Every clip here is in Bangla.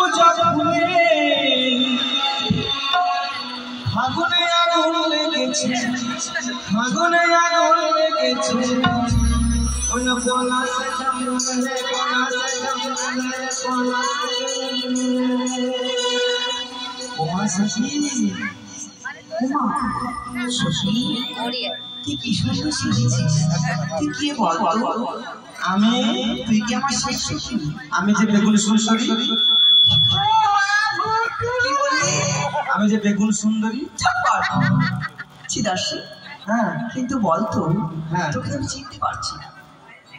জব ফুলে ফাগুনে আগুন লেগেছে ফাগুনে আগুন লেগেছে ওনা পোনা সে জমলে পোনা সে জমলে পোনা ওমা সখী ওমা সখী তুই কি সুন্দর শিখেছিস তুই কি বল আমি তুই কি আমার শেষ সখী আমি যে বেগুন সুন্দরী আমি যে বেগুন সুন্দরী চিদাসী হ্যাঁ কিন্তু বলতো হ্যাঁ তোকে আমি চিনতে পারছি না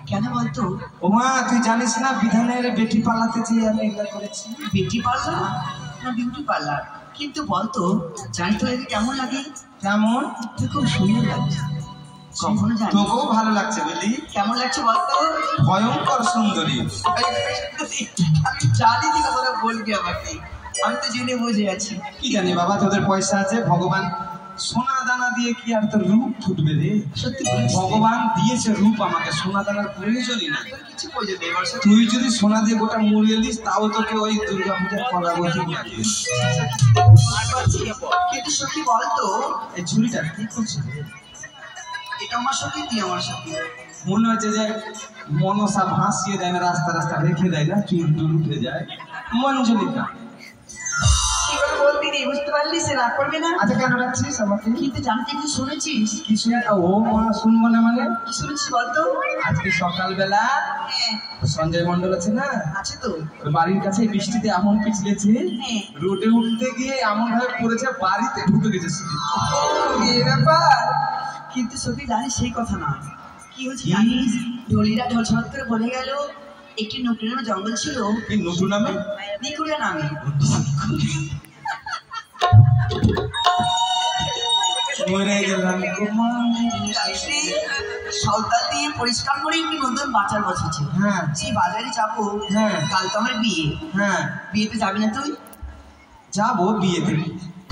কেন বলতো ওমা তুই জানিস না বিধানের বেটি পাল্লাতে যে আমি এগুলা করেছি বেটি পাল্লা না বিউটি পার্লার কিন্তু বলতো জানি তো একে কেমন লাগে কেমন তুই খুব সুন্দর লাগছে কখনো জানি তোকেও ভালো লাগছে বুঝলি কেমন লাগছে বলতো ভয়ঙ্কর সুন্দরী আমি জানি তুই কথা বলবি আমাকে আমি তো জেনে বুঝে আছি কি জানি বাবা তোদের পয়সা আছে ভগবান সোনা দানা দিয়ে কি আর তোর রূপ ফুটবে রে সত্যি ভগবান দিয়েছে রূপ আমাকে সোনা দানার প্রয়োজনই না কিছু প্রয়োজন নেই তুই যদি সোনা দিয়ে গোটা মুড়িয়ে দিস তাও তোকে ওই দুর্গা পূজার কলাবতী লাগে কিন্তু সত্যি বলতো এই ঝুড়িটা ঠিক করছে এটা আমার সাথে তুই আমার সাথে মনে হচ্ছে যে মনসা ভাসিয়ে দেয় না রাস্তা রাস্তা রেখে দেয় না চুল টুল উঠে যায় মঞ্জুলিকা বলবি রে বুঝতে পারলি সে রাগ করবে না আচ্ছা কেন রাখছিস আমাকে কিন্তু জানতে কিছু শুনেছিস কি শুনে ও মা শুনবো না মানে কি শুনেছিস বলতো আজকে সকালবেলা সঞ্জয় মন্ডল আছে না আছে তো ওর বাড়ির কাছে বৃষ্টিতে এমন পিছলেছে রোডে উঠতে গিয়ে এমন ভাবে পড়েছে বাড়িতে ঢুকে গেছে এই ব্যাপার কিন্তু সত্যি জানিস সেই কথা না কি হয়েছে জানিস ঢলিরা ঢলছল করে বলে গেল একটি নতুন নামে জঙ্গল ছিল এই নতুন নামে নিকুড়িয়া নামে সাঁওতাল দিয়ে পরিষ্কার করে একটি নতুন বাজার বসেছে হ্যাঁ সেই বাজারে যাবো হ্যাঁ কাল তো আমার বিয়ে হ্যাঁ বিয়েতে যাবি না তুই যাবো বিয়েতে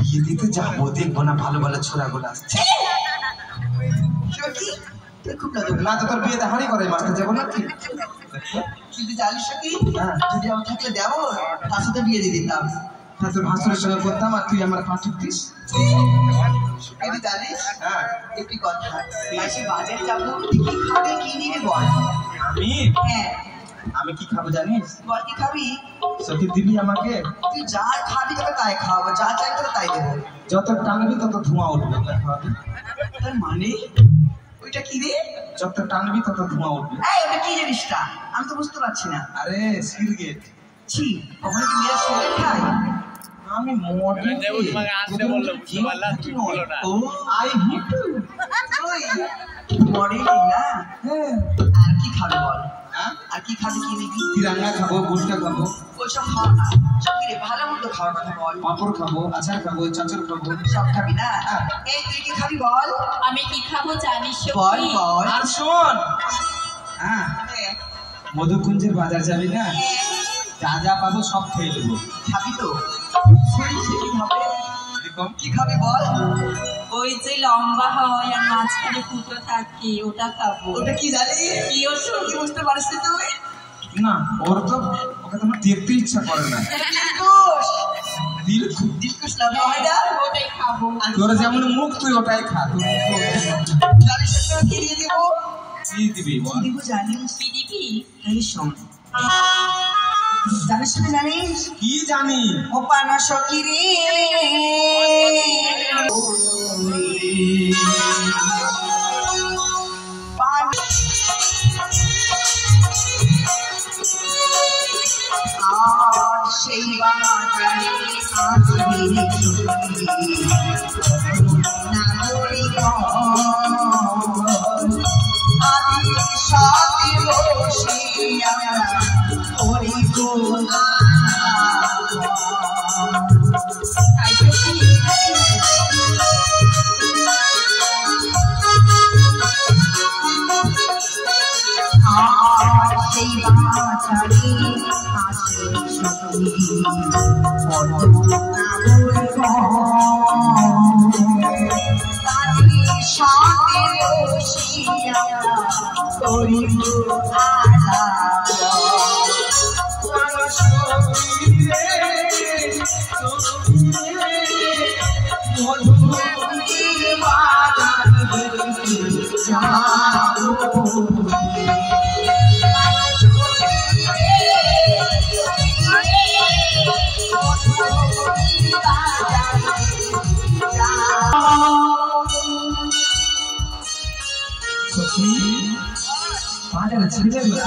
বিয়েতে যাবো দেখবো না ভালো ভালো ছোড়াগুলো আসছে খুব না তো তোর বিয়েতে হাঁড়ি করে মাছটা যাবো না কিন্তু জানিস কি যদি আমার থাকলে দেবো তার সাথে বিয়ে দিয়ে দিতাম হ্যাঁ তোর ভাসুরের সঙ্গে করতাম আর তুই আমার পা ঠুকতিস জানিস একটি কথা বাজারে যাবো কি খাবে কি নিবি বল আমি হ্যাঁ আমি কি খাবো জানিস বল কি খাবি সত্যি দিবি আমাকে তুই যা খাবি তোকে তাই খাওয়াবো যা চাই তোকে তাই দেবো যত টানবি তত ধোঁয়া উঠবে খাওয়াবি তার মানে ওইটা কি রে যত টানবি তত ধোঁয়া উঠবে ওটা কি জিনিসটা আমি তো বুঝতে পারছি না আরে সিগারেট ছি কখনো কি মেয়েরা সিগারেট খায় আমি মডেল দেব তোমাকে আসতে বললো বুঝতে পারলা তুমি বলো না ও আই হিট ওই মডেলিং না হ্যাঁ আর কি খাবে বল হ্যাঁ আর কি খাবে কি নিবি তিরাঙ্গা খাবো গুলটা খাবো ওইসব খাও না সত্যি ভালো মন্দ খাওয়ার কথা বল পাপড় খাবো আচার খাবো চাচর খাবো সব খাবি না এই তুই কি খাবি বল আমি কি খাবো জানিস বল বল আর শোন হ্যাঁ মধুকুঞ্জের বাজার যাবি না যা যা পাবো সব খেয়ে নেবো খাবি তো কি খাবি বল ওই যে লম্বা হয় আর মাঝখানে ফুটো থাকে ওটা খাবো ওটা কি জানি কি ওর কি বুঝতে পারছিস তুই না ওর তো ওকে তো দেখতে ইচ্ছা করে না দিলকুশ না ভাইরা ওটাই খাবো তোর যেমন মুখ তুই ওটাই খা জানিস না কি দিয়ে দেব কি দিবি বল দিব জানিস কি দিবি এই শোন জানিস কি জানিস কি জানি ও পানা সখী রে সেই বাজারে আমি সাথে বসিয়া ওরে গো সেই বাজারে আসে সকলে সাথে বসিয়া করিব আলাপ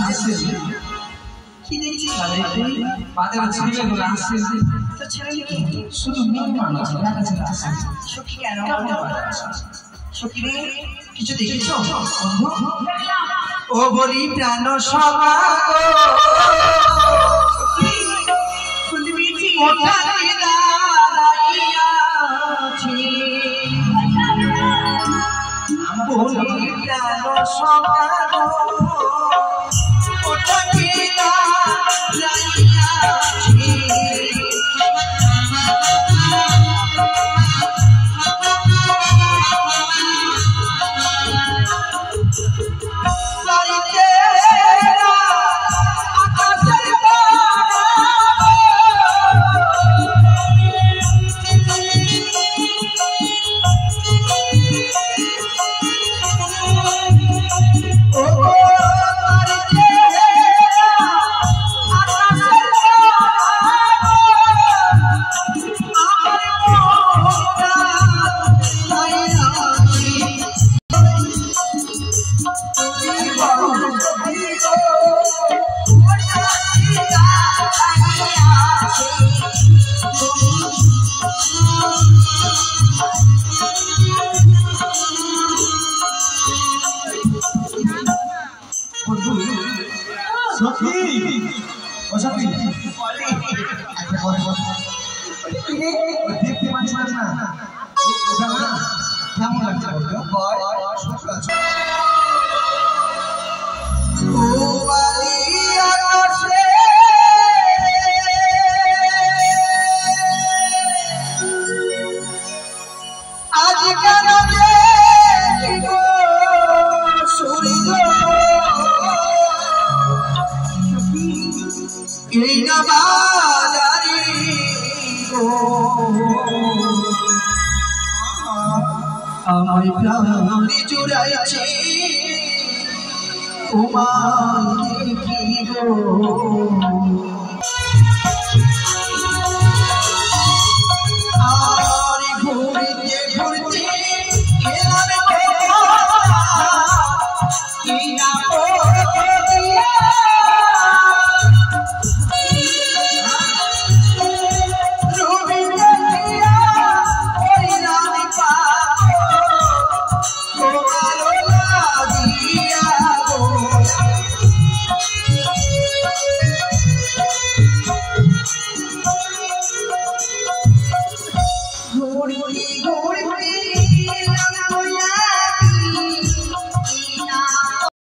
আসছে কি দেখছি বাজারে ছেলেগুলো আসছে তো ছেলে কি শুধু মেয়ে মানুষ দেখা যাচ্ছে সখী কেন সখী রে কিছু দেখেছো ও বলি প্রাণ সমাগ ওঠানে দাঁড়াইয়াছি বলি প্রাণ সমাগ ওঠানে দাঁড়াইয়াছি দেখতে পাচ্ছি না ওটা না কেমন লাগছে আজ কেন এই না বাজারে আমায় প্রাণে জুড়াইছে তোমার কি গো